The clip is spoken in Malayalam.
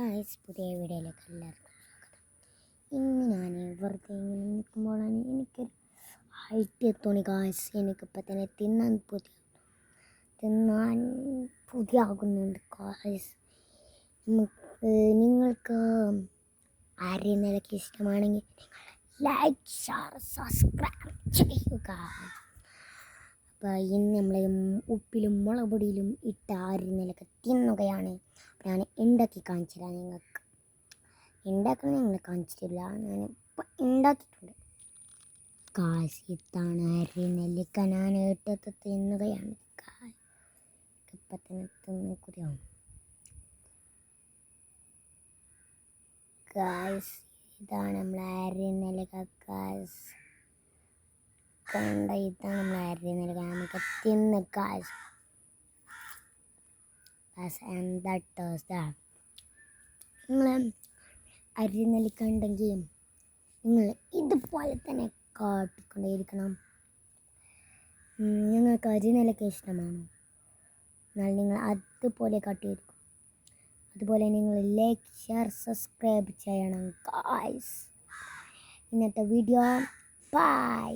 ഗായ്സ്, പുതിയ വീഡിയോയിലേക്ക് എല്ലാവർക്കും സ്വാഗതം. ഇന്ന് ഞാൻ വെറുതെ ഇങ്ങനെ നിൽക്കുമ്പോഴാണ് എനിക്കൊരു ഐഡിയ തോന്നി. ഗായ്സ്, എനിക്കിപ്പോൾ തന്നെ തിന്നാൻ പുതിയാകുന്നുണ്ട്. ഗായ്സ്, നിങ്ങൾക്ക് അറിയുന്നതൊക്കെ ഇഷ്ടമാണെങ്കിൽ ലൈക്ക്, ഷെയർ, സബ്സ്ക്രൈബ് ചെയ്യുക. അപ്പോൾ ഇന്ന് നമ്മൾ ഉപ്പിലും മുളക് പൊടിയിലും ഇട്ട അറിയുന്നതൊക്കെ തിന്നുകയാണ്. ഞാൻ ഉണ്ടാക്കി കാണിച്ചു തരാം. നിങ്ങൾക്ക് ഉണ്ടാക്കണം നിങ്ങൾ കാണിച്ചിട്ടില്ല, ഞാനിപ്പോൾ ഉണ്ടാക്കിയിട്ടുണ്ട്. ഇതാണ് അരിനെല്ലിക്ക. ഞാൻ ഇട്ടത്ത് തിന്നുകയാണ്. ഇപ്പം തന്നെ തിന്നു കുടിയാവും. ഇതാണ് നമ്മൾ അരിനെല്ലിക്ക. കണ്ട, ഇതാണ് നമ്മൾ അരിനെല്ലിക്ക. നമുക്ക് തിന്ന് എന്താ ടേസ്റ്റാണ്. നിങ്ങൾ അരിനെല്ലിക്ക ഉണ്ടെങ്കിൽ നിങ്ങൾ ഇതുപോലെ തന്നെ കാട്ടിക്കൊണ്ടേയിരിക്കണം. നിങ്ങൾക്ക് അരിനെല്ലിക്ക ഇഷ്ടമാണോ? എന്നാൽ നിങ്ങൾ അതുപോലെ കാട്ടിയിരിക്കും. അതുപോലെ നിങ്ങൾ ലൈക്ക്, ഷെയർ, സബ്സ്ക്രൈബ് ചെയ്യണം. ഗായ്സ്, ഇന്നത്തെ വീഡിയോ ബൈ.